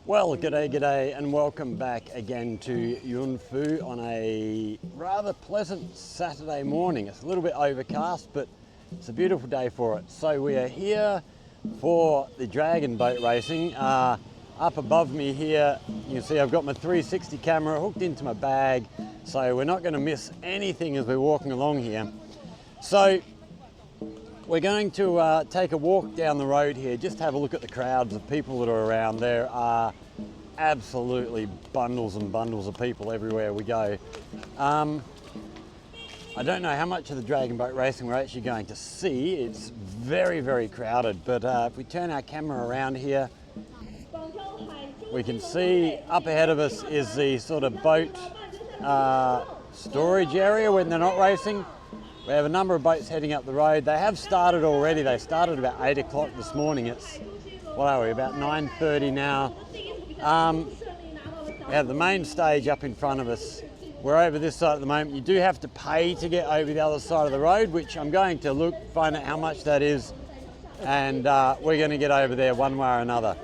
Well, g'day, and welcome back again to YunFu on a rather pleasant Saturday morning. It's a little bit overcast, but it's a beautiful day for it. So we are here for the dragon boat racing. Up above me here, you can see I've got my 360 camera hooked into my bag, so we're not going to miss anything as we're walking along here. So we're going to take a walk down the road here, just have a look at the crowds of people that are around. There are absolutely bundles and bundles of people everywhere we go. I don't know how much of the dragon boat racing we're actually going to see. It's very, very crowded, but if we turn our camera around here, we can see up ahead of us is the sort of boat storage area when they're not racing. We have a number of boats heading up the road. They have started already. They started about 8 o'clock this morning. It's, what are we, about 9:30 now. We have the main stage up in front of us. We're over this side at the moment. You do have to pay to get over the other side of the road, which I'm going to find out how much that is, and we're going to get over there one way or another.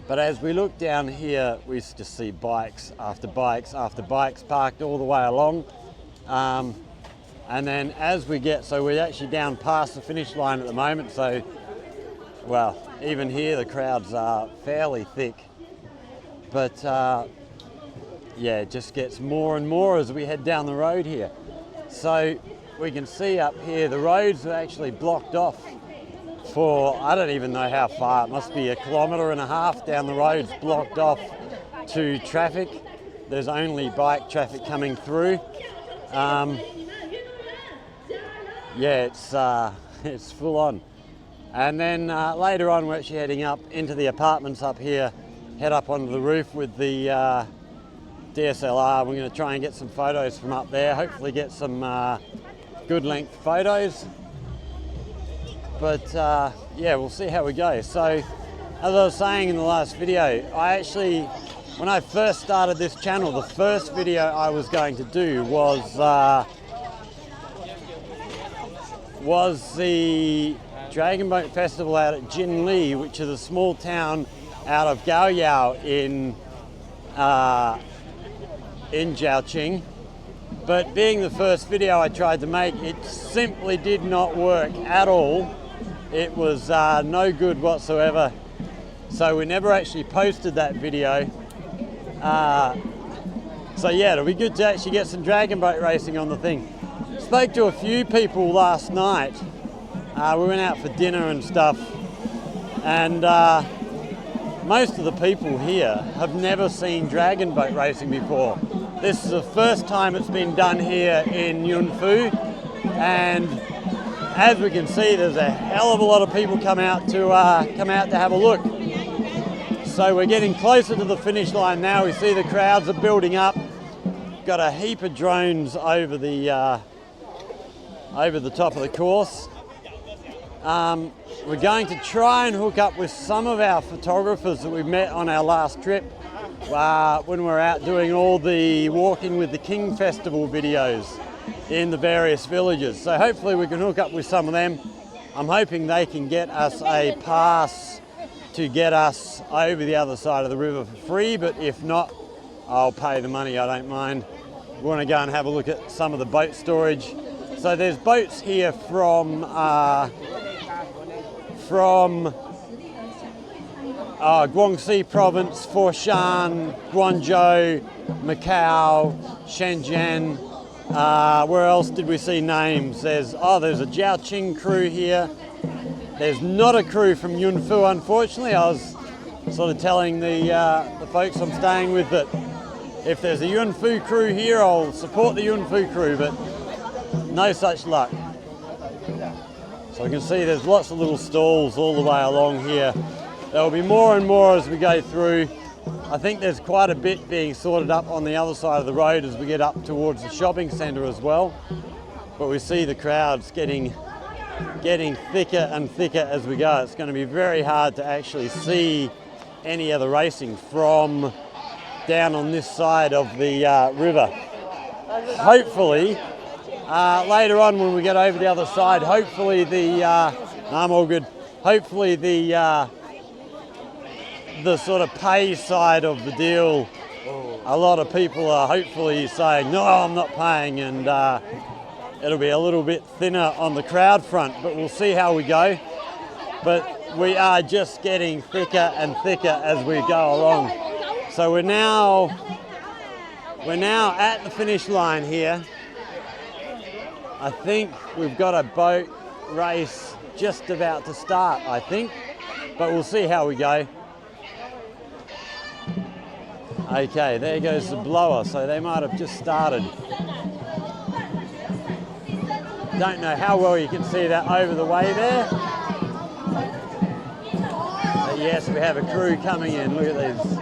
But as we look down here, we just see bikes after bikes after bikes parked all the way along. And then as we get, so we're actually down past the finish line at the moment, so, well, even here the crowds are fairly thick. But yeah, it just gets more and more as we head down the road here. So we can see up here the roads are actually blocked off for, I don't even know how far, it must be 1.5 kilometres down the roads blocked off to traffic. There's only bike traffic coming through. Yeah, it's full on. And then later on we're actually heading up into the apartments up here, head up onto the roof with the DSLR. We're going to try and get some photos from up there, hopefully get some good length photos. But yeah, we'll see how we go. So as I was saying in the last video, when I first started this channel, the first video I was going to do was the Dragon Boat Festival out at Jinli, which is a small town out of Gaoyao in Zhaoqing. But being the first video I tried to make, it simply did not work at all. It was no good whatsoever. So we never actually posted that video. So yeah, it'll be good to actually get some dragon boat racing on the thing. Spoke to a few people last night. We went out for dinner and stuff, and most of the people here have never seen dragon boat racing before. This is the first time it's been done here in YunFu, and as we can see, there's a hell of a lot of people come out to have a look. So we're getting closer to the finish line now. We see the crowds are building up. Got a heap of drones over the top of the course. We're going to try and hook up with some of our photographers that we met on our last trip when we're out doing all the Walking with the King Festival videos in the various villages. So hopefully we can hook up with some of them. I'm hoping they can get us a pass to get us over the other side of the river for free, but if not, I'll pay the money, I don't mind. We want to go and have a look at some of the boat storage. So there's boats here from Guangxi province, Foshan, Guangzhou, Macau, Shenzhen. Where else did we see names? There's a Zhaoqing crew here. There's not a crew from YunFu, unfortunately. I was sort of telling the folks I'm staying with that if there's a YunFu crew here, I'll support the YunFu crew, but no such luck. So you can see there's lots of little stalls all the way along here. There will be more and more as we go through. I think there's quite a bit being sorted up on the other side of the road as we get up towards the shopping centre as well. But we see the crowds getting thicker and thicker as we go. It's going to be very hard to actually see any of the racing from down on this side of the river. Hopefully, later on when we get over the other side, hopefully I'm all good. Hopefully the the sort of pay side of the deal, a lot of people are hopefully saying, no, I'm not paying, and it'll be a little bit thinner on the crowd front, but we'll see how we go. But we are just getting thicker and thicker as we go along. So we're now at the finish line here. I think we've got a boat race just about to start, I think, but we'll see how we go. Okay, there goes the blower, so they might have just started. Don't know how well you can see that over the way there. But yes, we have a crew coming in. Look at these.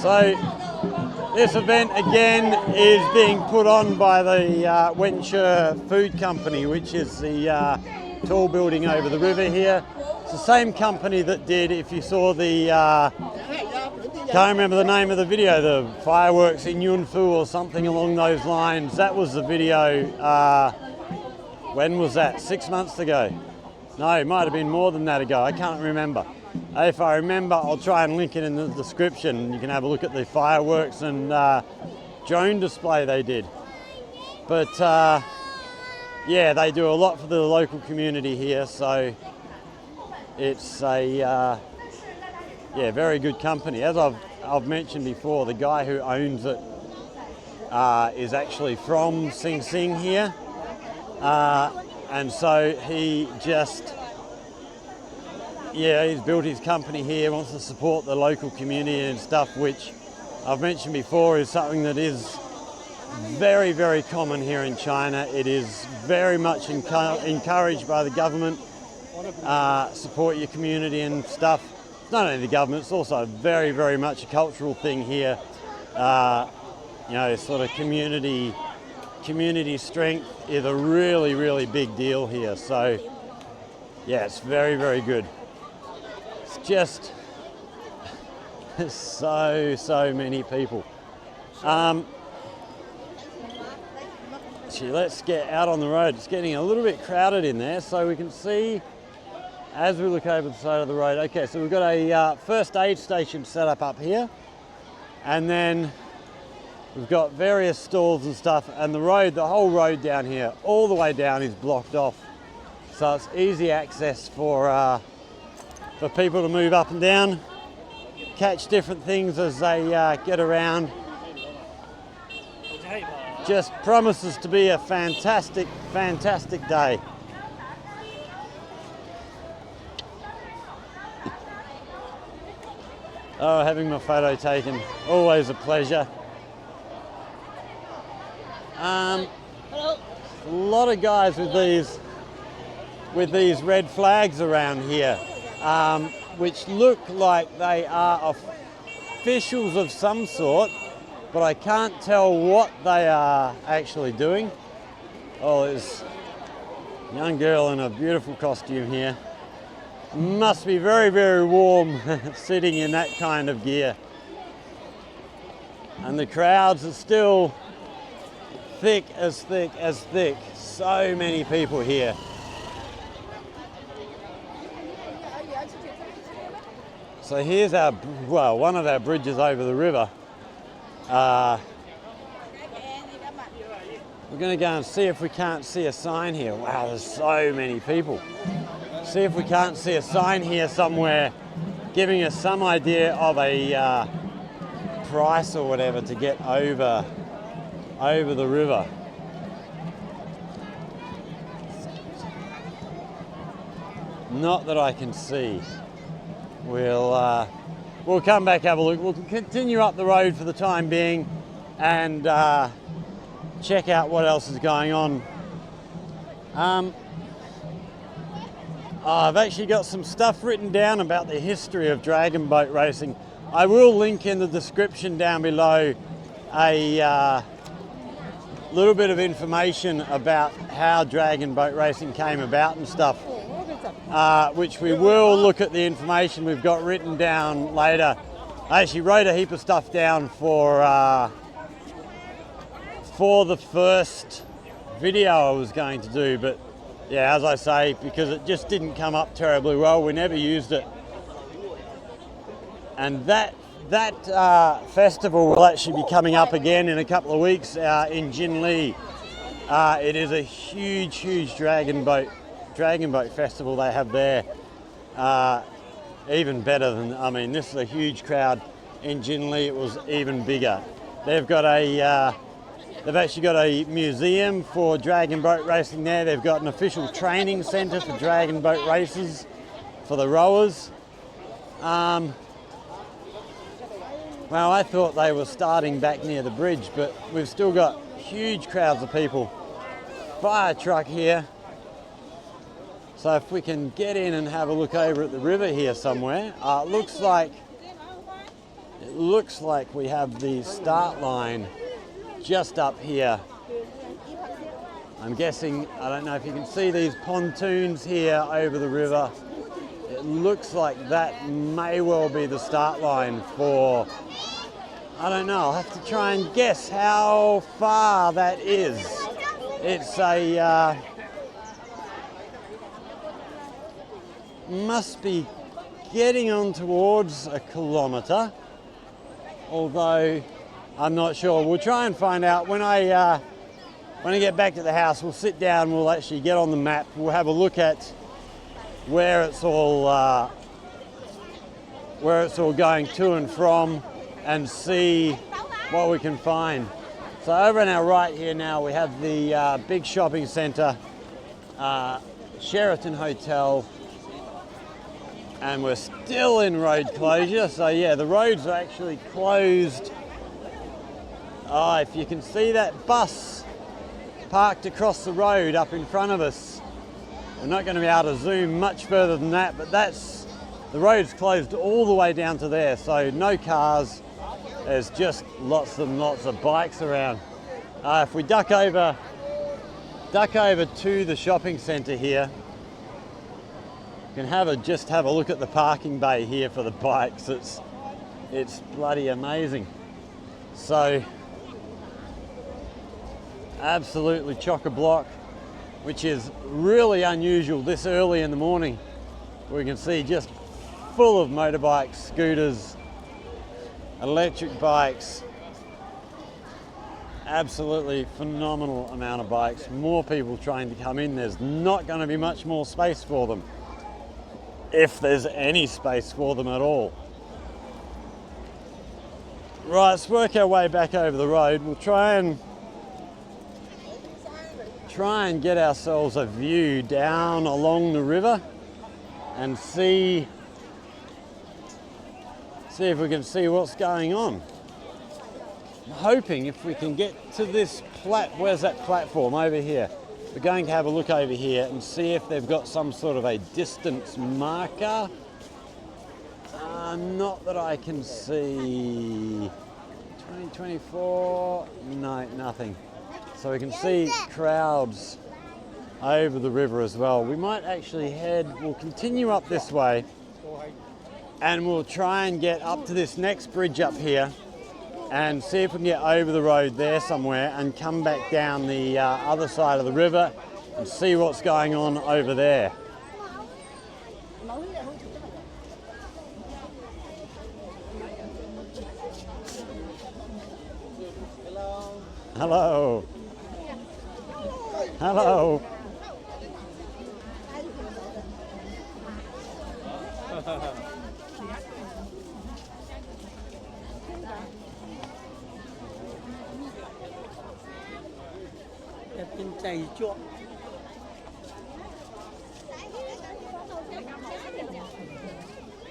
So this event again is being put on by the Wens Food Company, which is the tall building over the river here. It's the same company that did, if you saw the, can't remember the name of the video, the fireworks in YunFu or something along those lines. That was the video, when was that? 6 months ago? No, it might have been more than that ago, I can't remember. If I remember, I'll try and link it in the description. You can have a look at the fireworks and drone display they did. But yeah, they do a lot for the local community here, so it's a yeah, very good company. As I've mentioned before, the guy who owns it is actually from Sing Sing here, and so he just, yeah, he's built his company here, wants to support the local community and stuff, which I've mentioned before is something that is very, very common here in China. It is very much encouraged by the government. Support your community and stuff. It's not only the government, it's also very, very much a cultural thing here. You know, sort of community strength is a really, really big deal here. So yeah, it's very, very good. It's just so many people. Actually, let's get out on the road. It's getting a little bit crowded in there, so we can see as we look over the side of the road. Okay, so we've got a first aid station set up here, and then we've got various stalls and stuff, and the road, the whole road down here, all the way down is blocked off. So it's easy access for people to move up and down, catch different things as they get around. Just promises to be a fantastic, fantastic day. Oh, having my photo taken, always a pleasure. A lot of guys with these red flags around here, which look like they are officials of some sort, but I can't tell what they are actually doing. Oh, there's a young girl in a beautiful costume here. Must be very, very warm sitting in that kind of gear. And the crowds are still thick as thick as thick. So many people here. So here's our, well, one of our bridges over the river. We're going to go and see if we can't see a sign here. Wow, there's so many people. See if we can't see a sign here somewhere giving us some idea of a price or whatever to get over the river. Not that I can see. We'll come back, have a look. We'll continue up the road for the time being and check out what else is going on. I've actually got some stuff written down about the history of dragon boat racing. I will link in the description down below a little bit of information about how dragon boat racing came about and stuff, which we will look at the information we've got written down later. I actually wrote a heap of stuff down for the first video I was going to do, but yeah, as I say, because it just didn't come up terribly well, we never used it. And that festival will actually be coming up again in a couple of weeks in Jinli. It is a huge dragon boat festival they have there. Even better than, I mean, this is a huge crowd. In Jinli it was even bigger. They've got they've actually got a museum for dragon boat racing there. They've got an official training centre for dragon boat races for the rowers. Well, I thought they were starting back near the bridge, but we've still got huge crowds of people. Fire truck here. So if we can get in and have a look over at the river here somewhere, it looks like we have the start line just up here. I'm guessing, I don't know if you can see these pontoons here over the river. It looks like that may well be the start line for, I don't know, I'll have to try and guess how far that is. It's a, must be getting on towards a kilometre, although I'm not sure. We'll try and find out when I get back to the house. We'll sit down, we'll actually get on the map, we'll have a look at where it's all going to and from, and see what we can find. So over on our right here now we have the big shopping centre, Sheraton Hotel, and we're still in road closure. So yeah, the roads are actually closed. Oh, if you can see that bus parked across the road up in front of us. We're not going to be able to zoom much further than that, but that's, the road's closed all the way down to there, so no cars. There's just lots and lots of bikes around. If we duck over to the shopping centre here, you can just have a look at the parking bay here for the bikes. It's bloody amazing. So absolutely chock-a-block, which is really unusual this early in the morning. We can see just full of motorbikes, scooters, electric bikes. Absolutely phenomenal amount of bikes. More people trying to come in. There's not going to be much more space for them, if there's any space for them at all. Right, let's work our way back over the road. We'll try and get ourselves a view down along the river and see if we can see what's going on. I'm hoping if we can get to this where's that platform? Over here. We're going to have a look over here and see if they've got some sort of a distance marker. Not that I can see. 2024, no, nothing. So we can see crowds over the river as well. We might actually we'll continue up this way and we'll try and get up to this next bridge up here and see if we can get over the road there somewhere and come back down the other side of the river and see what's going on over there. Hello. Hello.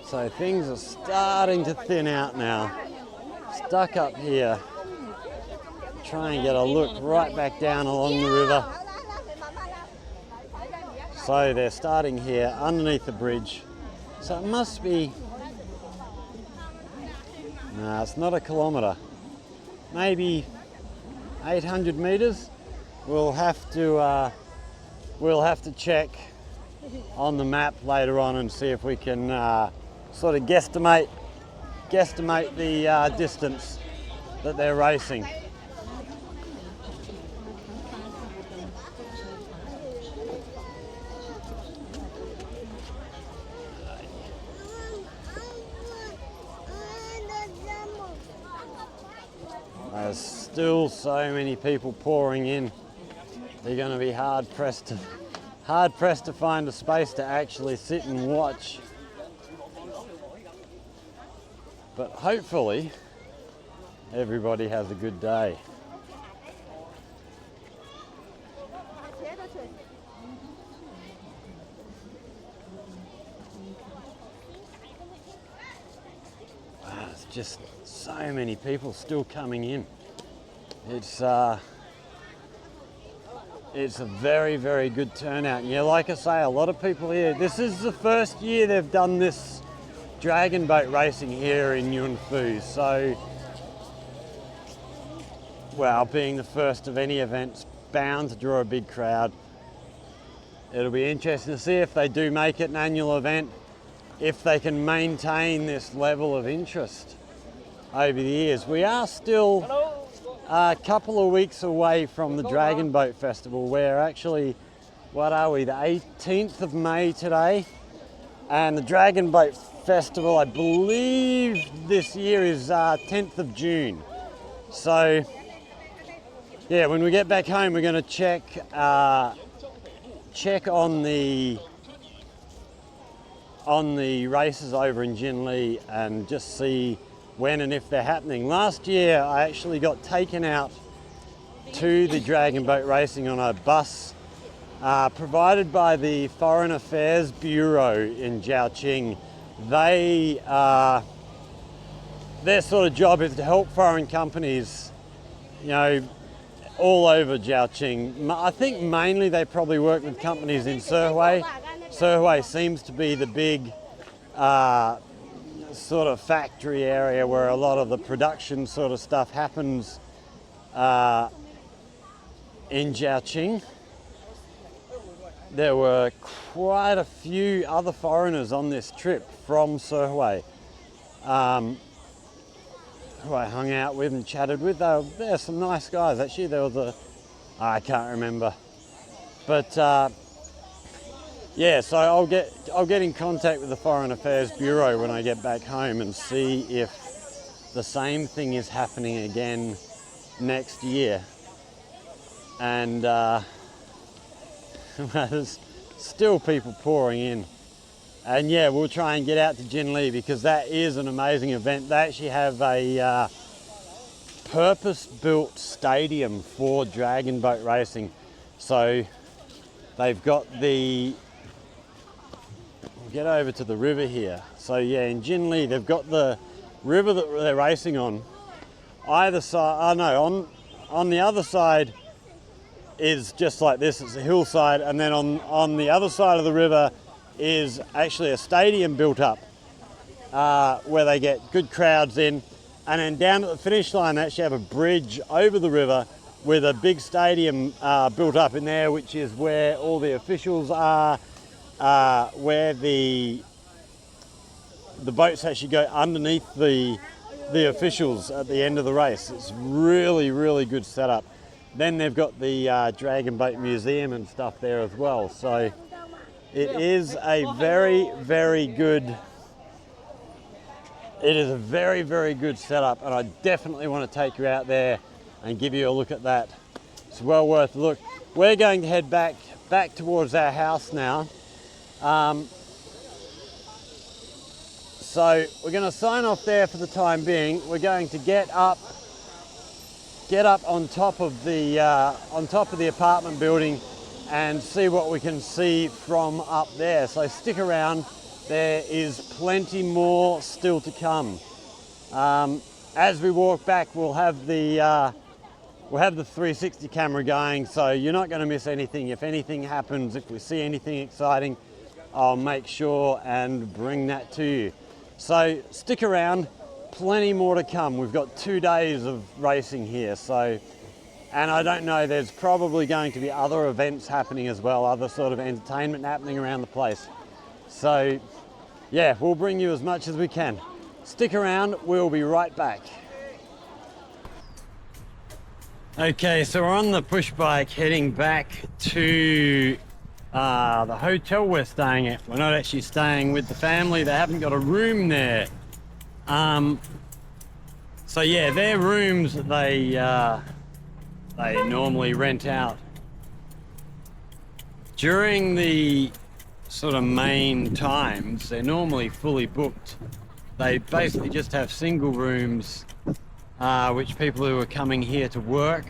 So things are starting to thin out now. Stuck up here. Try and get a look right back down along the river. So they're starting here underneath the bridge. So it must be, no, it's not a kilometre, maybe 800 metres. we'll have to check on the map later on and see if we can sort of guesstimate the distance that they're racing. There's still so many people pouring in. They're going to be hard pressed to find a space to actually sit and watch. But hopefully everybody has a good day. Wow, it's just so many people still coming in. It's a very, very good turnout. And yeah, like I say, a lot of people here. This is the first year they've done this dragon boat racing here in YunFu. So, well, being the first of any event's bound to draw a big crowd. It'll be interesting to see if they do make it an annual event, if they can maintain this level of interest over the years. We are still a couple of weeks away from the Dragon Boat Festival. We're actually, what are we, the 18th of May today? And the Dragon Boat Festival, I believe this year is 10th of June. So, yeah, when we get back home, we're going to check on the races over in Jinli and just see when and if they're happening. Last year, I actually got taken out to the Dragon Boat racing on a bus provided by the Foreign Affairs Bureau in Zhaoqing. Their sort of job is to help foreign companies, you know, all over Zhaoqing. I think mainly they probably work with companies in Sihui. Sihui seems to be the big sort of factory area where a lot of the production sort of stuff happens in Zhaoqing. There were quite a few other foreigners on this trip from Sihui who I hung out with and chatted with. They're some nice guys actually. There was I can't remember, but yeah, so I'll get in contact with the Foreign Affairs Bureau when I get back home and see if the same thing is happening again next year. And there's still people pouring in. And yeah, we'll try and get out to Jinli because that is an amazing event. They actually have a purpose-built stadium for dragon boat racing. So they've got we'll get over to the river here. So yeah, in Jinli, they've got the river that they're racing on. Either side, on the other side is just like this, it's a hillside, and then on the other side of the river is actually a stadium built up where they get good crowds in, and then down at the finish line they actually have a bridge over the river with a big stadium built up in there, which is where all the officials are, where the boats actually go underneath the officials at the end of the race. It's really, really good setup. Then they've got the Dragon Boat Museum and stuff there as well. So it is a very, very good setup, and I definitely want to take you out there and give you a look at that. It's well worth a look. We're going to head back towards our house now. So we're going to sign off there for the time being. We're going to get up on top of the apartment building and see what we can see from up there. So stick around. There is plenty more still to come. As we walk back, we'll have the 360 camera going, so you're not going to miss anything. If anything happens, if we see anything exciting, I'll make sure and bring that to you. So stick around, plenty more to come. We've got 2 days of racing here, so And I don't know, there's probably going to be other events happening as well, other sort of entertainment happening around the place. So yeah, we'll bring you as much as we can. Stick around, we'll be right back. Okay, so we're on the push bike heading back to the hotel we're staying at. We're not actually staying with the family, they haven't got a room there. So yeah, their rooms that they normally rent out during the sort of main times, they're normally fully booked. They basically just have single rooms which people who are coming here to work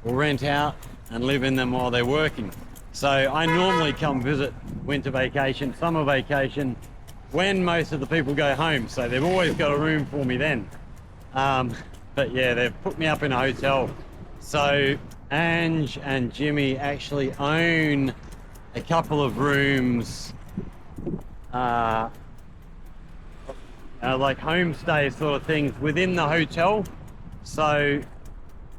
will rent out and live in them while they're working. So I normally come visit winter vacation, summer vacation, when most of the people go home, so they've always got a room for me then. But yeah, they've put me up in a hotel. So Ange and Jimmy actually own a couple of rooms, like homestay sort of things within the hotel. So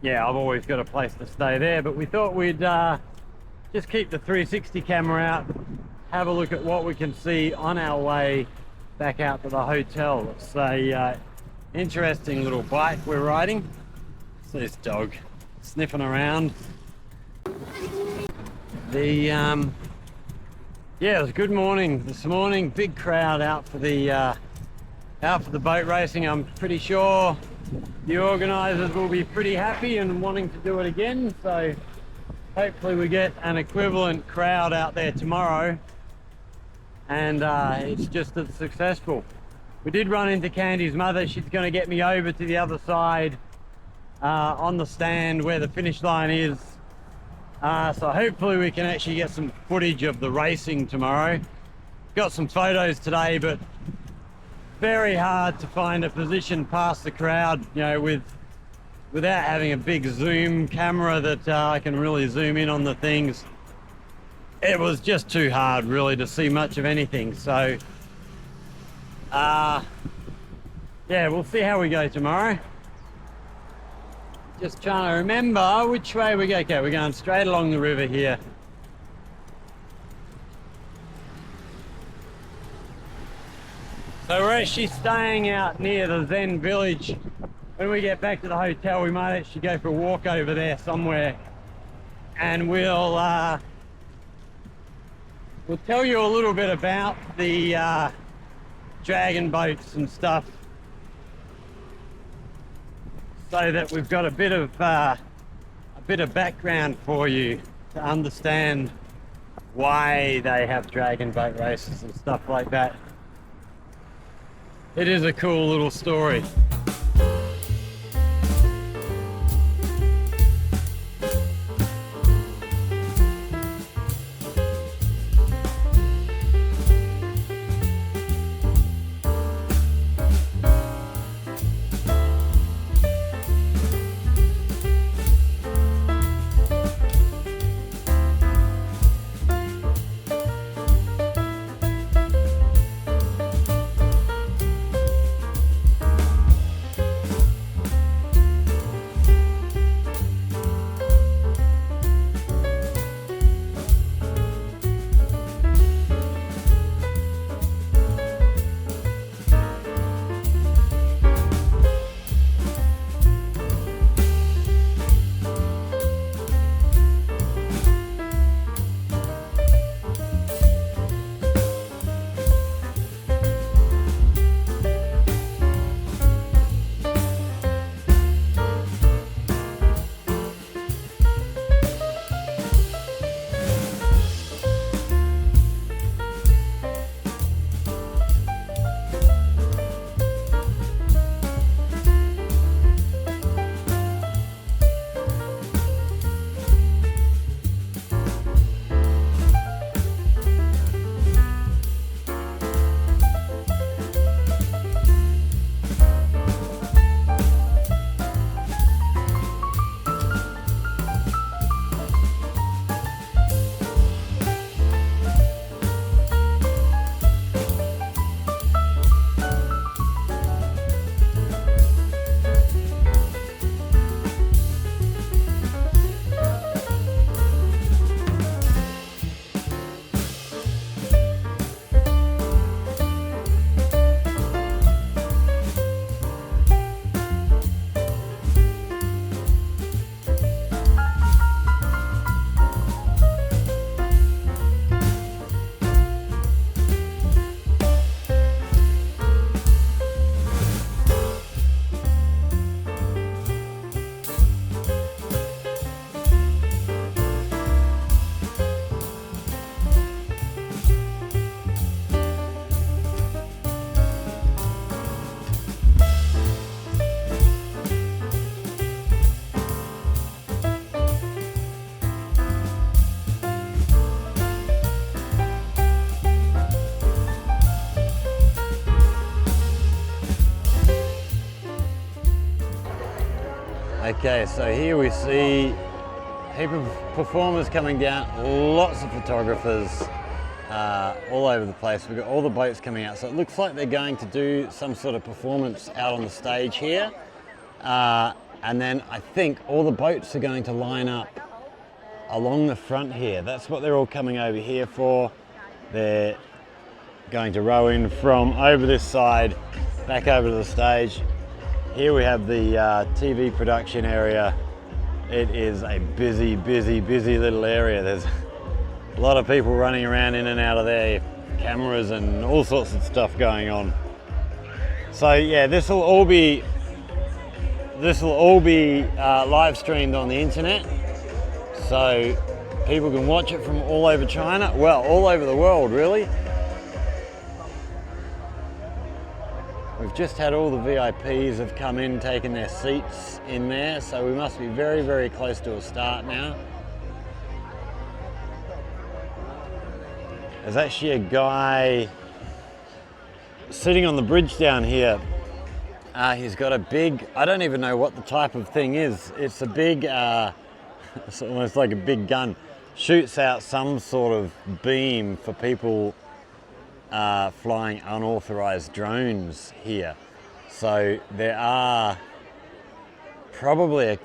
yeah, I've always got a place to stay there, but we thought we'd just keep the 360 camera out, have a look at what we can see on our way back out to the hotel. It's a interesting little bike we're riding. It's this dog sniffing around. Yeah, it was a good morning this morning. Big crowd out for the boat racing. I'm pretty sure the organisers will be pretty happy and wanting to do it again. So hopefully we get an equivalent crowd out there tomorrow, and it's just as successful. We did run into Candy's mother. She's going to get me over to the other side on the stand where the finish line is. So hopefully we can actually get some footage of the racing tomorrow. Got some photos today, but very hard to find a position past the crowd, you know, without having a big zoom camera that I can really zoom in on the things. It was just too hard really to see much of anything. So yeah, we'll see how we go tomorrow. Just trying to remember which way we go. Okay, we're going straight along the river here. So we're actually staying out near the Zen village. When we get back to the hotel, we might actually go for a walk over there somewhere, and we'll tell you a little bit about the dragon boats and stuff, so that we've got a bit of background for you to understand why they have dragon boat races and stuff like that. It is a cool little story. Okay, so here we see a heap of performers coming down, lots of photographers all over the place. We've got all the boats coming out, so it looks like they're going to do some sort of performance out on the stage here. And then I think all the boats are going to line up along the front here. That's what they're all coming over here for. They're going to row in from over this side back over to the stage. Here we have the TV production area. It is a busy, busy, busy little area. There's a lot of people running around in and out of there, cameras and all sorts of stuff going on. So yeah, this will all be live streamed on the internet, so people can watch it from all over China, well, all over the world really. We've just had all the VIPs have come in, taken their seats in there, so we must be very, very close to a start now. There's actually a guy sitting on the bridge down here. He's got a big, I don't even know what the type of thing is. It's a big, it's almost like a big gun. Shoots out some sort of beam for people flying unauthorized drones here. So there are probably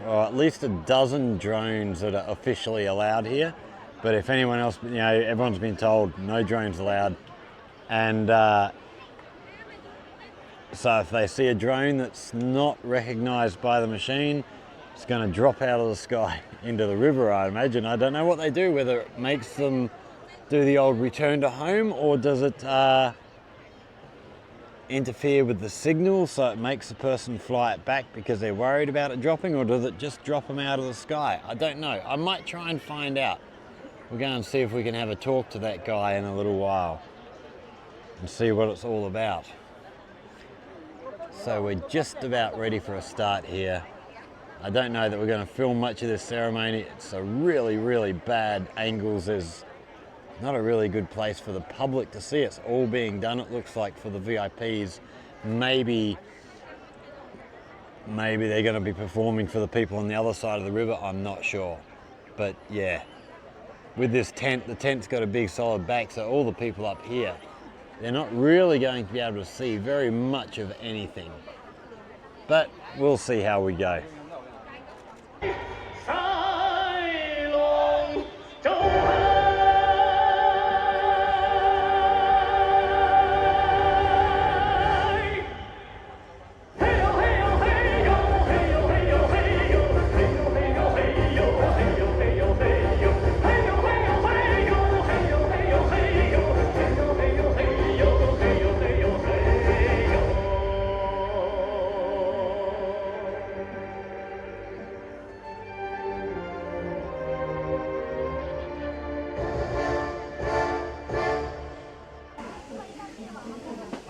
at least a dozen drones that are officially allowed here. But if anyone else, you know, everyone's been told no drones allowed. And so if they see a drone that's not recognized by the machine, it's going to drop out of the sky into the river, I imagine. I don't know what they do, whether it makes them do the old return to home, or does it interfere with the signal so it makes the person fly it back because they're worried about it dropping, or does it just drop them out of the sky? I don't know. I might try and find out. We'll go and see if we can have a talk to that guy in a little while and see what it's all about. So we're just about ready for a start here. I don't know that we're going to film much of this ceremony. It's a really, really bad angles. There's not a really good place for the public to see. It's all being done, it looks like, for the VIPs. Maybe they're going to be performing for the people on the other side of the river. I'm not sure. But yeah, with this tent, the tent's got a big solid back, so all the people up here, they're not really going to be able to see very much of anything. But we'll see how we go.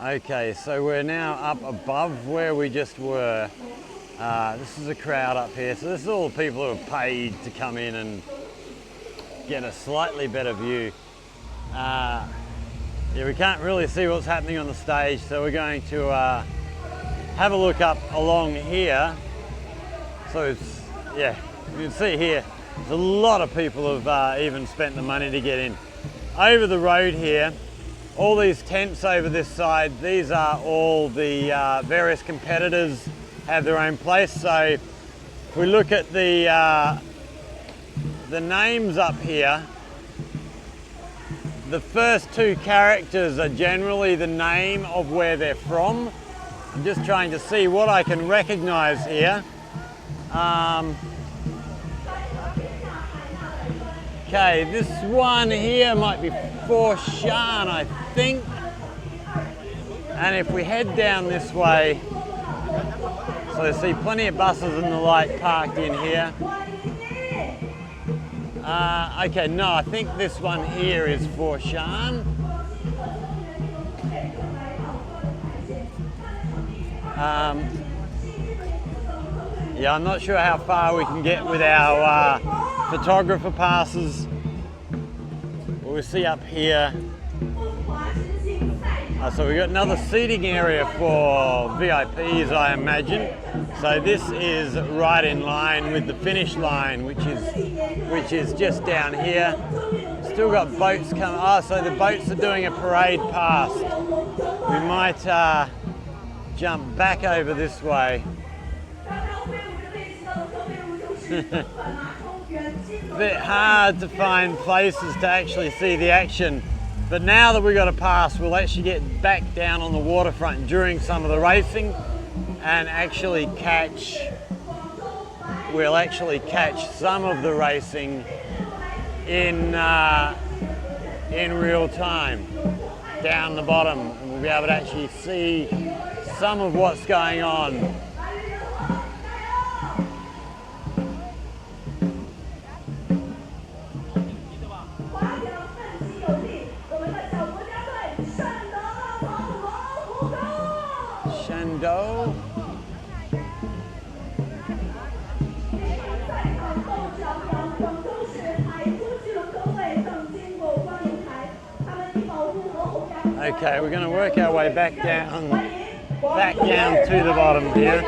Okay, so we're now up above where we just were. This is a crowd up here. So this is all the people who are paid to come in and get a slightly better view. Yeah, we can't really see what's happening on the stage, so we're going to have a look up along here. So it's, yeah, you can see here, there's a lot of people who've even spent the money to get in. Over the road here, all these tents over this side, these are all the various competitors have their own place. So if we look at the names up here, the first two characters are generally the name of where they're from. I'm just trying to see what I can recognize here. Okay, this one here might be Foshan, I think. And if we head down this way, so you see plenty of buses and the like parked in here. Okay, no, I think this one here is Foshan. Yeah, I'm not sure how far we can get with our photographer passes. We'll see up here. So we've got another seating area for VIPs, I imagine. So this is right in line with the finish line, which is just down here. Still got boats coming. Oh, so the boats are doing a parade past. We might jump back over this way. Bit hard to find places to actually see the action, but now that we've got a pass, we'll actually get back down on the waterfront during some of the racing and actually catch some of the racing in real time down the bottom, and we'll be able to actually see some of what's going on. Shandong. Okay, we're going to work our way back down to the bottom here.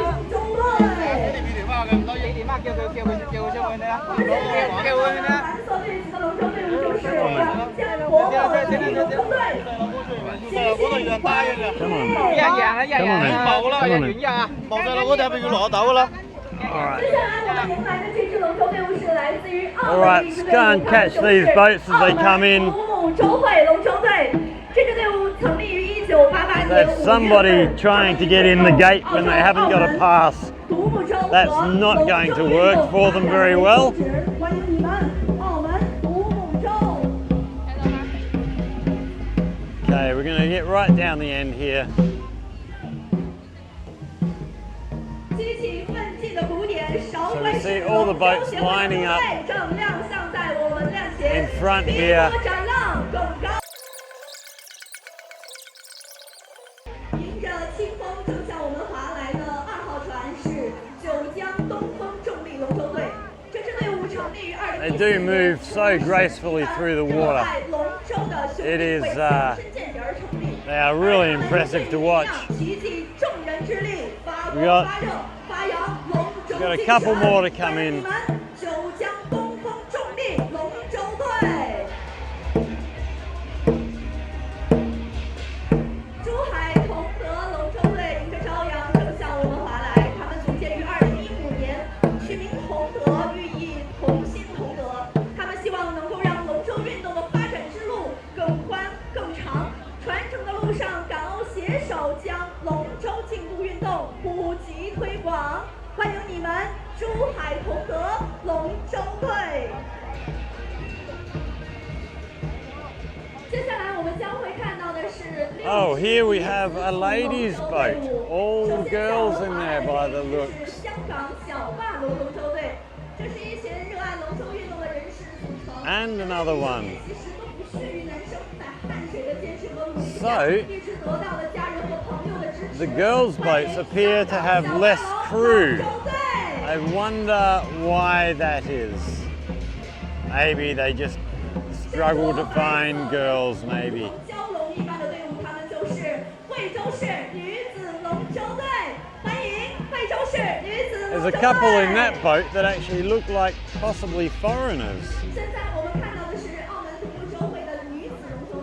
Alright, let's go and catch these boats as they come in. There's somebody trying to get in the gate when they haven't got a pass. That's not going to work for them very well. Okay, we're going to get right down the end here. So we see all the boats lining up in front here. They do move so gracefully through the water. It is, they are really impressive to watch. We've got a couple more to come in. Oh, here we have a ladies' boat. All girls in there by the looks. And another one. So, the girls' boats appear to have less crew. I wonder why that is. Maybe they just struggle to find girls, maybe. There's a couple in that boat that actually look like possibly foreigners.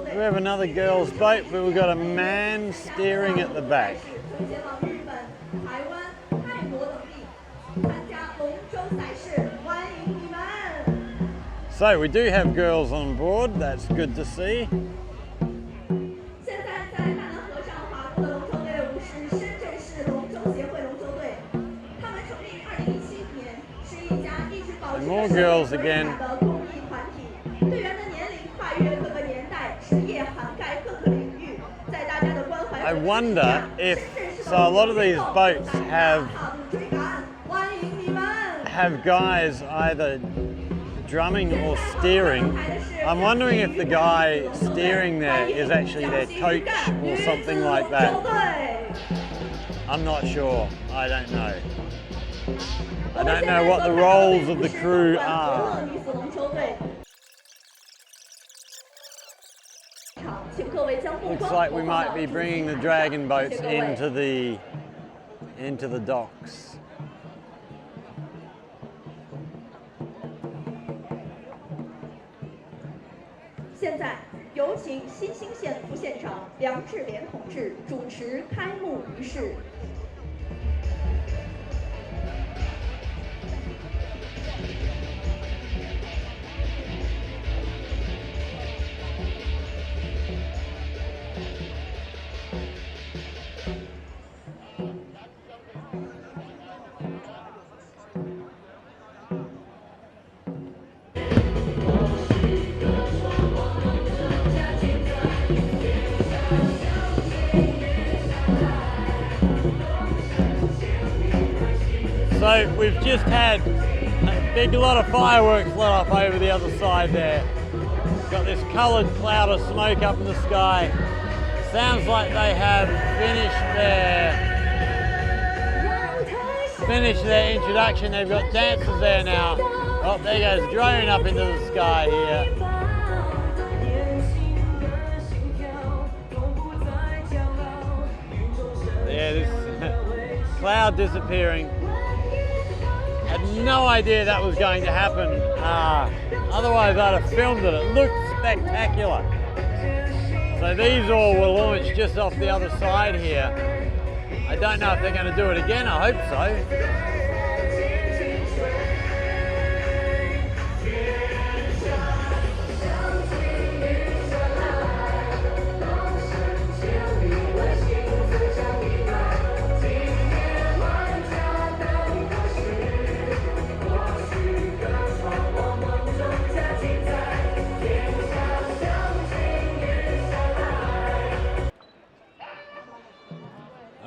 We have another girls' boat, but we've got a man steering at the back. So we do have girls on board, that's good to see. And more girls again. I wonder if, so a lot of these boats have guys either drumming or steering. I'm wondering if the guy steering there is actually their coach or something like that. I'm not sure, I don't know. I don't know what the roles of the crew are. Looks like we might be bringing the dragon boats into the docks. 现在有请新兴县副县长梁志廉同志主持开幕仪式。 So we've just had a big lot of fireworks let off over the other side there. Got this coloured cloud of smoke up in the sky. Sounds like they have finished their introduction. They've got dancers there now. Oh, there goes a drone up into the sky here. Yeah, this cloud disappearing. Had no idea that was going to happen. Otherwise I'd have filmed it. It looked spectacular. So these all were launched just off the other side here. I don't know if they're going to do it again. I hope so.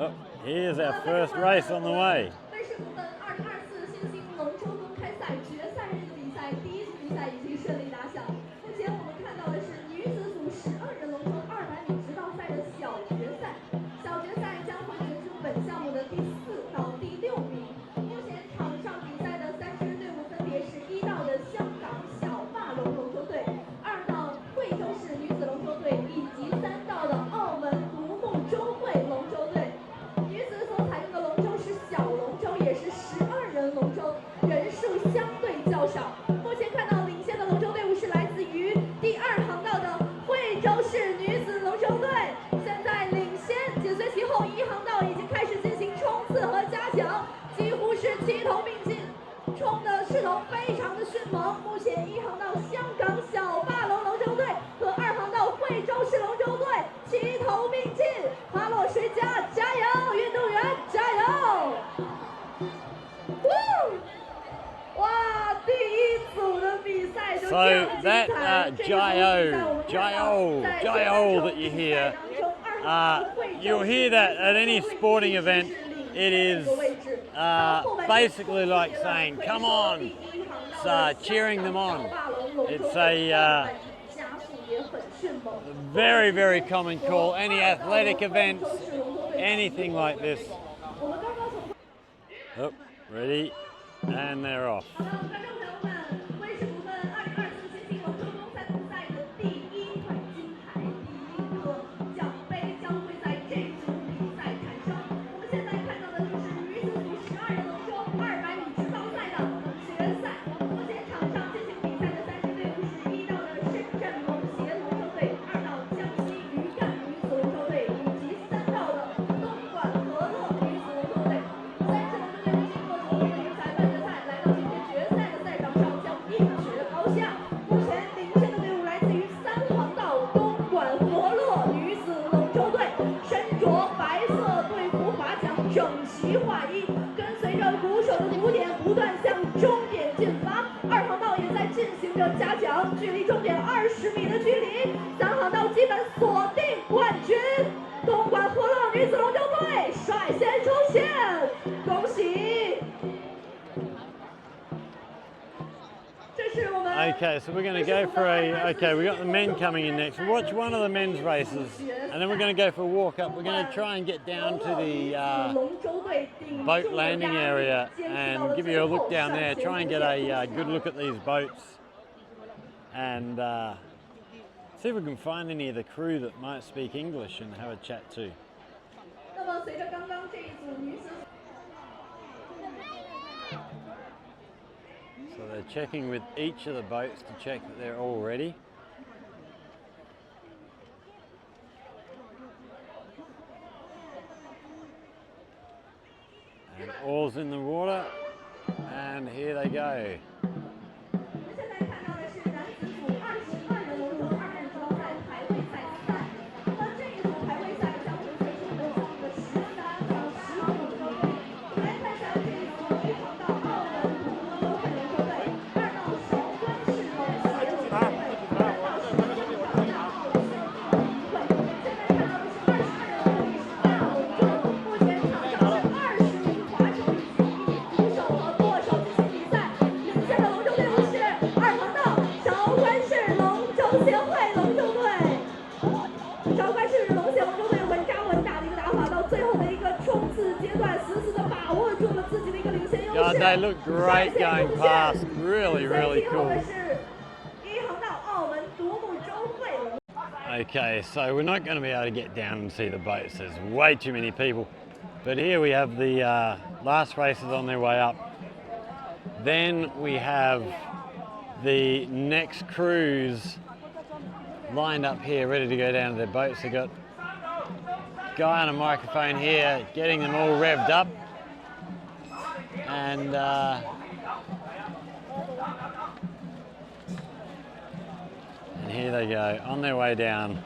Oh, here's our first race on the way. 温氏股份2024新兴龙舟公开赛决赛日的比赛，第一组比赛已经顺利打响。目前我们看到的是女子组12人龙舟200米直道赛的小决赛，小决赛将会决出本项目的第4到第6名。目前场上比赛的3支队伍分别是1到的香港小霸龙龙舟队，2到惠州市女子龙舟队，以及3到的澳门独木舟会龙舟队。 女子所采用的龙舟是小龙舟，也是12人龙舟，人数相对较少。目前看到领先的龙舟队伍是来自于第2航道的惠州市女子龙舟队，现在领先，紧随其后1航道已经开始进行冲刺和加强，几乎是齐头并进，冲的势头非常的迅猛。目前1航道香港小霸龙龙舟队和2航道惠州市龙舟队齐头并进，花落谁家加油！ 运动员加油！哇，第1组的比赛就这样精彩。Jayo that you hear, you'll hear that at any sporting event. It is basically like saying, "Come on!" It's cheering them on. It's a very, very common call. Any athletic events, anything like this. Oh, ready, and they're off. 温氏股份2024新兴龙舟公赛比赛的第1块金牌，第1颗奖杯将会在这组比赛产生。我们现在看到的就是女子组12人龙舟200米直道赛的决赛。目前场上进行比赛的3支队伍是1到的深圳龙协龙舟队，2到江西渔干女子龙舟队，以及3到的东莞和乐女子龙舟队。3支龙舟队伍经过从业人裁判的赛，来到今天决赛的赛场上将一决高下。目前领先的队伍来自于3航道东莞和乐女子龙舟队，身着白色队服划桨，整齐划一，跟随着鼓手的鼓点不断向终点进发。2航道也在进行着加奖，距离终点20米的距离，3航道基本锁定冠军。东莞和乐女子龙舟队率先冲线，恭喜！ Okay, so we're going to go for okay, we got the men coming in next. We'll watch one of the men's races, and then we're going to go for a walk up. We're going to try and get down to the boat landing area and give you a look down there, try and get a good look at these boats and See if we can find any of the crew that might speak English and have a chat too. 那么随着刚刚这一组女子。 So they're checking with each of the boats to check that they're all ready. And oars in the water, and here they go. 我们现在看到的是男子组22人龙舟2人招赛排位赛3。那么这一组排位赛将会结束的是一个13到15名。我们来看一下这一组1航到澳门独木舟会龙舟队，2到韶关市龙协龙舟队，3到11航到澳门协龙会。现在看到的是22人的比是大龙舟，目前场上是20名划手以及1名鼓手和舵手进行比赛。领先的龙舟队伍是2航到韶关市龙舟协会龙舟队。韶关市龙协龙舟队稳扎稳打的一个打法，到最后的一个冲刺阶段，死死的把握住了自己的一个领先优势。 God, they look great going past. Really, really cool. 是1航到澳门独木舟会龙。 Okay, so we're not going to be able to get down and see the boats. There's way too many people. But here we have the last races on their way up. Then we have the next cruise lined up here, ready to go down to their boats. They've got a guy on a microphone here, getting them all revved up. And here they go, on their way down.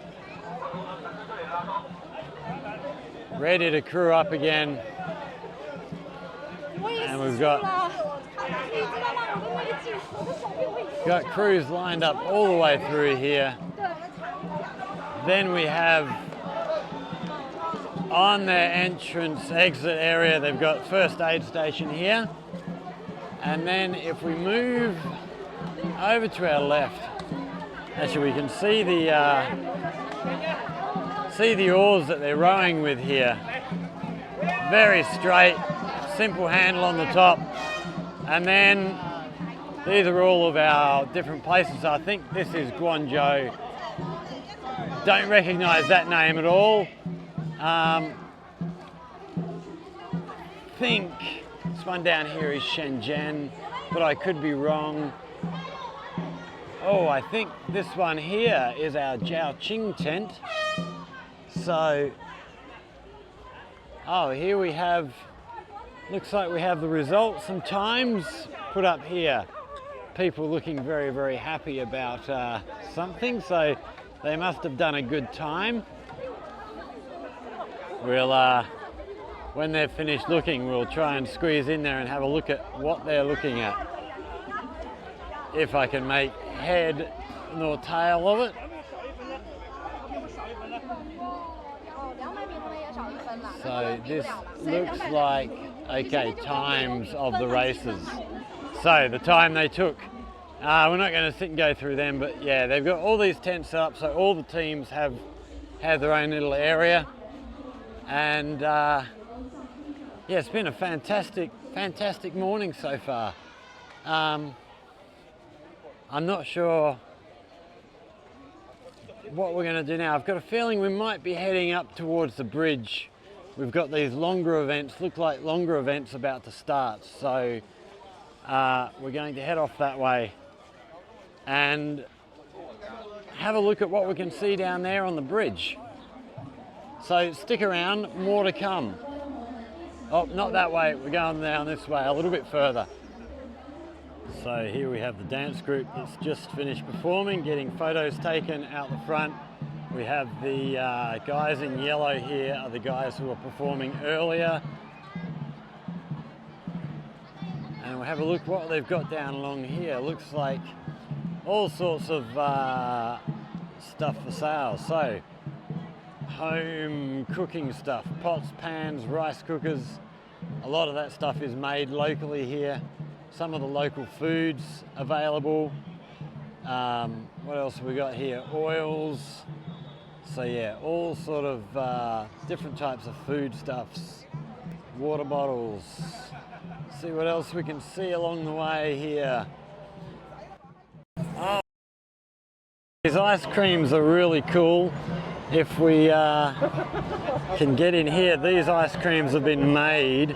Ready to crew up again. And we've got crews lined up all the way through here. Then we have on their entrance exit area, they've got first aid station here. And then if we move over to our left, actually we can see the oars that they're rowing with here. Very straight, simple handle on the top. And then these are all of our different places. I think this is Guangzhou. Don't recognise that name at all. Think this one down here is Shenzhen, but I could be wrong. Oh, I think this one here is our Jiaoqing tent. So, oh, here we have, looks like we have the results and times put up here. People looking very, very happy about something, so they must have done a good time. We'll, when they're finished looking, we'll try and squeeze in there and have a look at what they're looking at. If I can make head nor tail of it. So this looks like, okay, times of the races. So the time they took. We're not going to sit and go through them, but yeah, they've got all these tents set up, so all the teams have their own little area. And yeah, it's been a fantastic morning so far. I'm not sure what we're going to do now. I've got a feeling we might be heading up towards the bridge. We've got these longer events, look like longer events about to start. So we're going to head off that way and have a look at what we can see down there on the bridge. So stick around, more to come. Oh, not that way, we're going down this way, a little bit further. So here we have the dance group that's just finished performing, getting photos taken out the front. We have the guys in yellow here are the guys who were performing earlier. And we'll have a look what they've got down along here. Looks like all sorts of stuff for sale. So home cooking stuff, pots, pans, rice cookers. A lot of that stuff is made locally here. Some of the local foods available. What else have we got here? Oils. So yeah, all sort of different types of foodstuffs. Water bottles. See what else we can see along the way here. These ice creams are really cool. If we can get in here, these ice creams have been made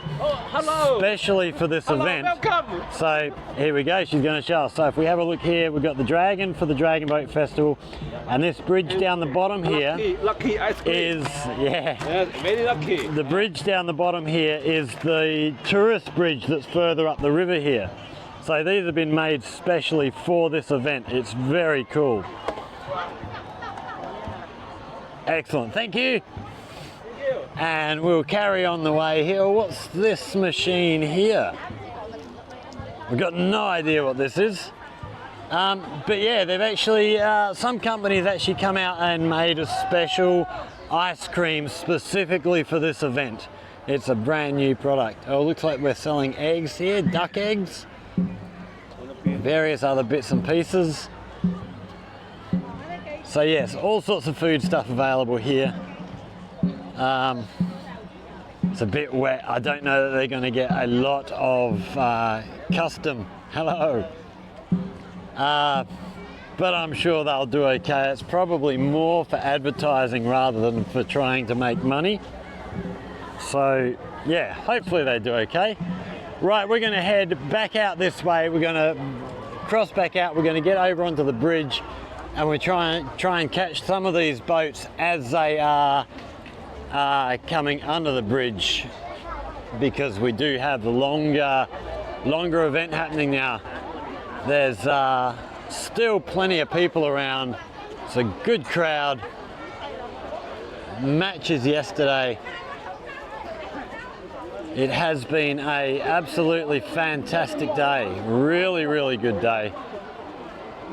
especially for this event. Welcome. So here we go, she's going to show us. So if we have a look here, we've got the dragon for the Dragon Boat Festival, and this bridge down the bottom here lucky ice cream. is, Yeah, very lucky. the bridge down the bottom here is the tourist bridge that's further up the river here. So these have been made specially for this event. It's very cool. Excellent, thank you. And we'll carry on the way here. What's this machine here? We've got no idea what this is. But yeah, they've actually, some companies actually come out and made a special ice cream specifically for this event. It's a brand new product. Oh, it looks like we're selling eggs here, duck eggs, various other bits and pieces. So yes, all sorts of food stuff available here. It's a bit wet. I don't know that they're going to get a lot of custom. Hello. But I'm sure they'll do okay. It's probably more for advertising rather than for trying to make money. So yeah, hopefully they do okay. Right, we're going to head back out this way. We're going to cross back out. We're going to get over onto the bridge, and we're try and catch some of these boats as they are coming under the bridge, because we do have the longer event happening now. There's still plenty of people around. It's a good crowd. Matches yesterday. It has been a absolutely fantastic day. Really, really good day.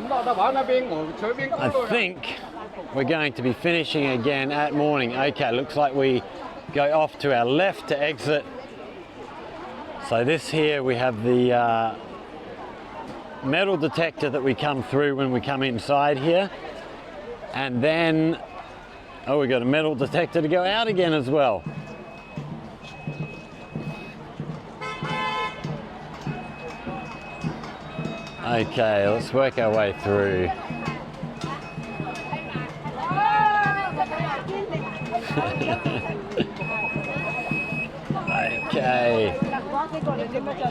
I think we're going to be finishing again at morning. Okay, looks like we go off to our left to exit. So this here, we have the metal detector that we come through when we come inside here. And then, oh, we got a metal detector to go out again as well. Okay, let's work our way through.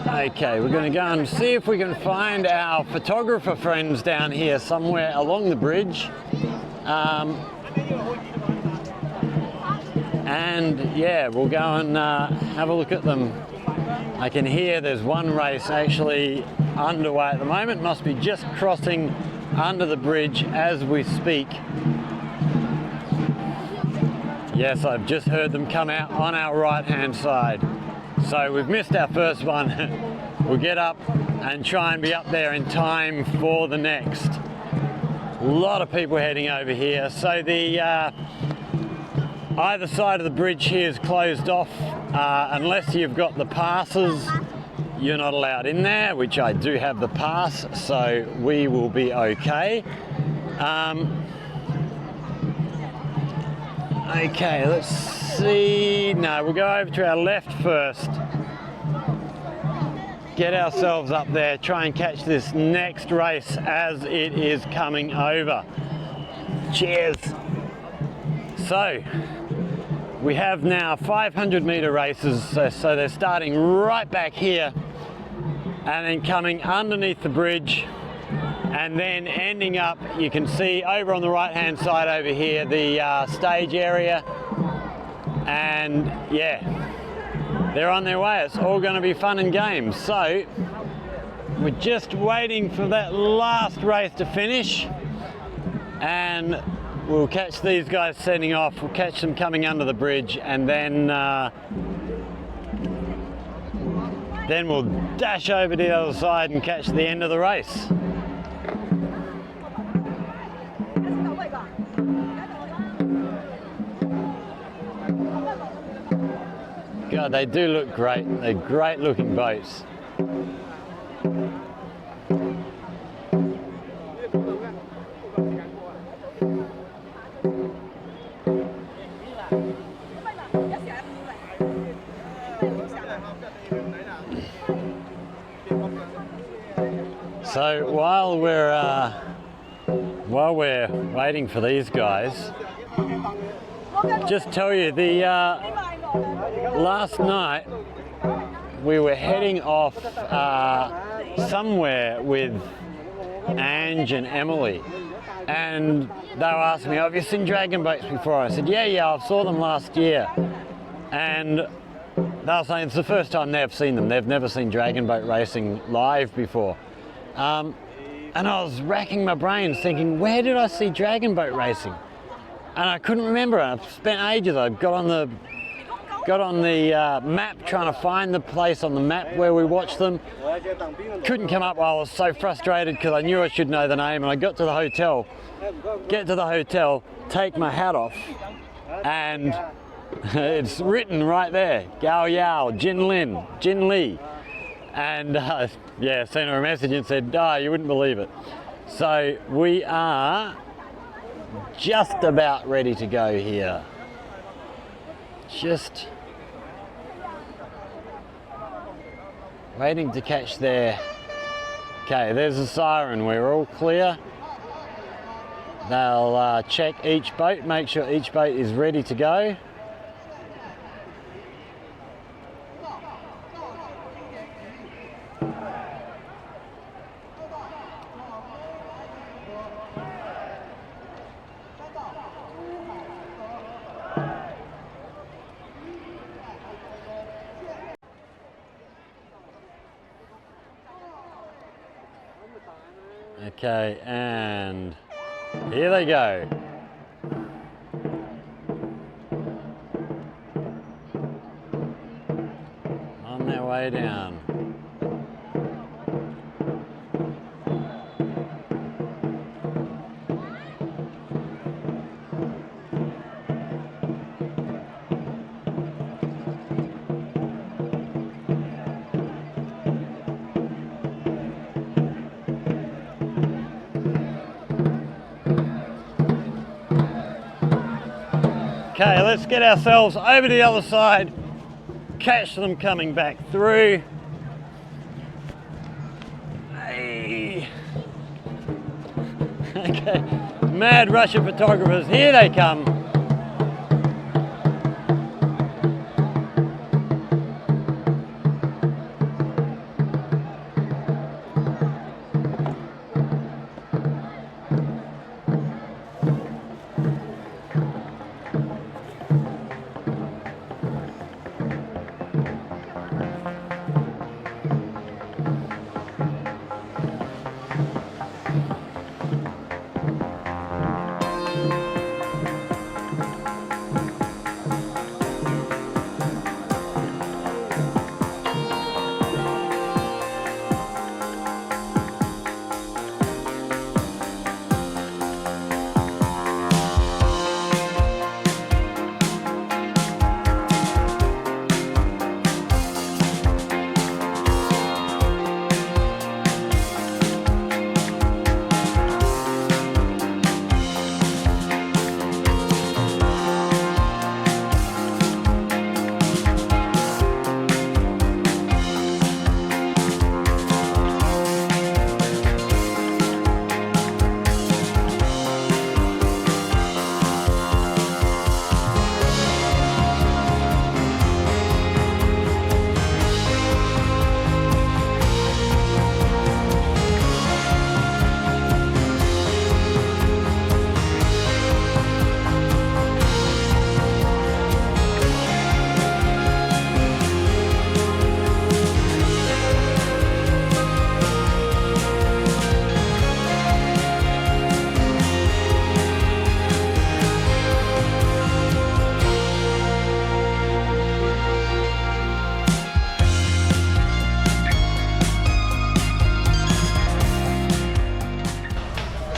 Okay, we're going to go and see if we can find our photographer friends down here somewhere along the bridge. And yeah, we'll go and have a look at them. I can hear there's one race actually underway at the moment. Must be just crossing under the bridge as we speak. Yes, I've just heard them come out on our right hand side. So we've missed our first one. We'll get up and try and be up there in time for the next. A lot of people heading over here. So the either side of the bridge here is closed off. Unless you've got the passes, you're not allowed in there, which I do have the pass, so we will be okay. Okay, let's see. No, we'll go over to our left first. Get ourselves up there, try and catch this next race as it is coming over. Cheers. So, we have now 500-meter races, so they're starting right back here and then coming underneath the bridge and then ending up, you can see over on the right-hand side over here, the stage area. And yeah, they're on their way. It's all going to be fun and games. So we're just waiting for that last race to finish, and we'll catch these guys setting off. We'll catch them coming under the bridge, and then we'll dash over to the other side and catch the end of the race. God, they do look great. They're great looking boats. while we're waiting for these guys, just tell you the last night we were heading off somewhere with Ange and Emily, and they were asking me, have you seen dragon boats before? I said, yeah, I saw them last year. And they were saying it's the first time they've seen them. They've never seen dragon boat racing live before. And I was racking my brains thinking, where did I see dragon boat racing? And I couldn't remember. I spent ages. I got on the map trying to find the place on the map where we watched them. Couldn't come up. I was so frustrated because I knew I should know the name. And I got to the hotel, take my hat off, and it's written right there, Gao Yao, Jin Li. And yeah, sent her a message and said, you wouldn't believe it. So we are just about ready to go here. Just waiting to catch their... Okay, there's a siren, we're all clear. They'll check each boat, make sure each boat is ready to go. Okay, and here they go. On their way down. Okay, let's get ourselves over the other side, catch them coming back through. Hey. Okay, mad rush of photographers, here they come.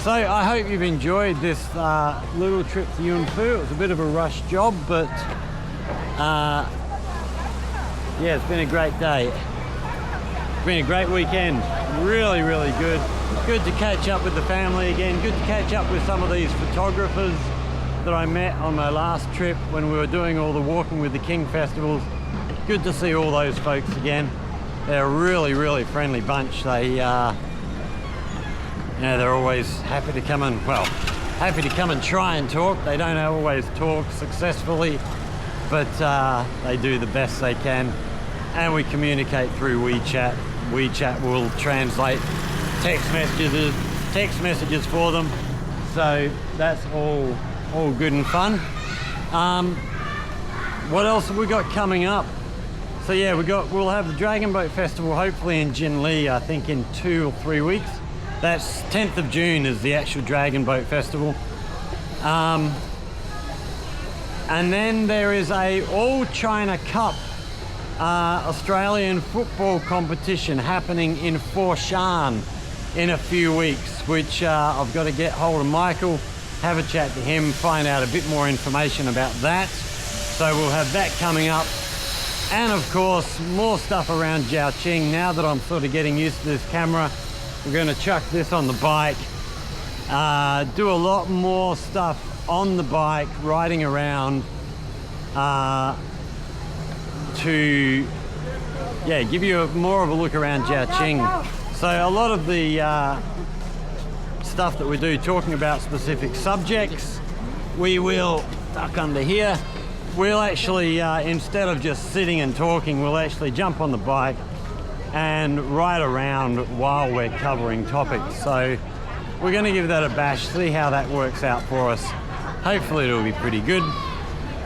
So I hope you've enjoyed this little trip to YunFu. It was a bit of a rush job, but yeah, it's been a great day. It's been a great weekend. Really, really good. Good to catch up with the family again. Good to catch up with some of these photographers that I met on my last trip when we were doing all the Walking with the King festivals. Good to see all those folks again. They're a really, really friendly bunch. Yeah, they're always happy to come and, well, happy to come and try and talk. They don't always talk successfully, but they do the best they can. And we communicate through WeChat. WeChat will translate text messages for them. So that's all good and fun. What else have we got coming up? So yeah, we'll have the Dragon Boat Festival hopefully in Jinli, I think in 2 or 3 weeks. That's 10th of June is the actual Dragon Boat Festival. And then there is a All China Cup Australian football competition happening in Foshan in a few weeks, which I've got to get hold of Michael, have a chat to him, find out a bit more information about that. So we'll have that coming up. And of course, more stuff around Zhaoqing. Now that I'm sort of getting used to this camera, we're going to chuck this on the bike, do a lot more stuff on the bike, riding around, to give you more of a look around Zhaoqing. So a lot of the stuff that we do talking about specific subjects, we will duck under here. We'll actually, instead of just sitting and talking, we'll actually jump on the bike and ride around while we're covering topics. So we're going to give that a bash, see how that works out for us. Hopefully it'll be pretty good.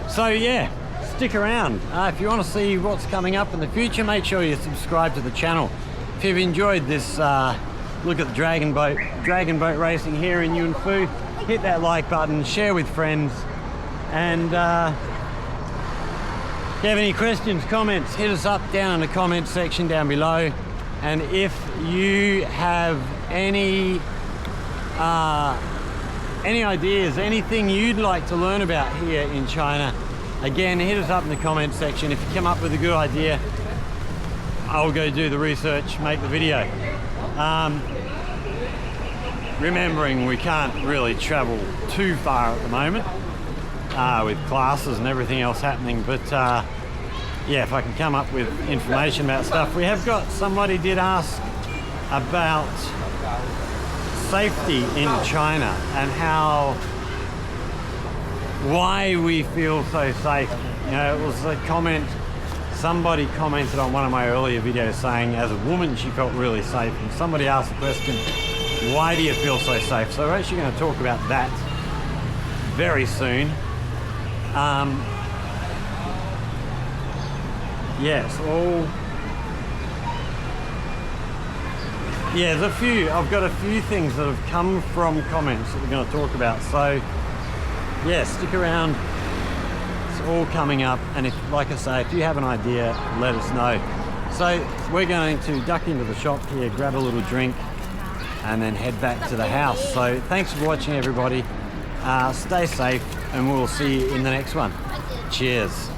So yeah, stick around. If you want to see what's coming up in the future, make sure you subscribe to the channel. If you've enjoyed this look at the dragon boat racing here in YunFu, hit that like button, share with friends, and if you have any questions, comments, hit us up down in the comments section down below. And if you have any ideas, anything you'd like to learn about here in China, again, hit us up in the comments section. If you come up with a good idea, I'll go do the research, make the video. Remembering we can't really travel too far at the moment with classes and everything else happening, but yeah, if I can come up with information about stuff. We have got, somebody did ask about safety in China and why we feel so safe. You know, it was a comment, somebody commented on one of my earlier videos saying as a woman she felt really safe, and somebody asked the question, why do you feel so safe? So we're actually going to talk about that very soon. Yes, yeah, I've got a few things that have come from comments that we're going to talk about. So yeah, stick around, it's all coming up. And if, like I say, if you have an idea, let us know. So we're going to duck into the shop here, grab a little drink, and then head back to the house. So thanks for watching, everybody. Stay safe, and we'll see you in the next one. Cheers.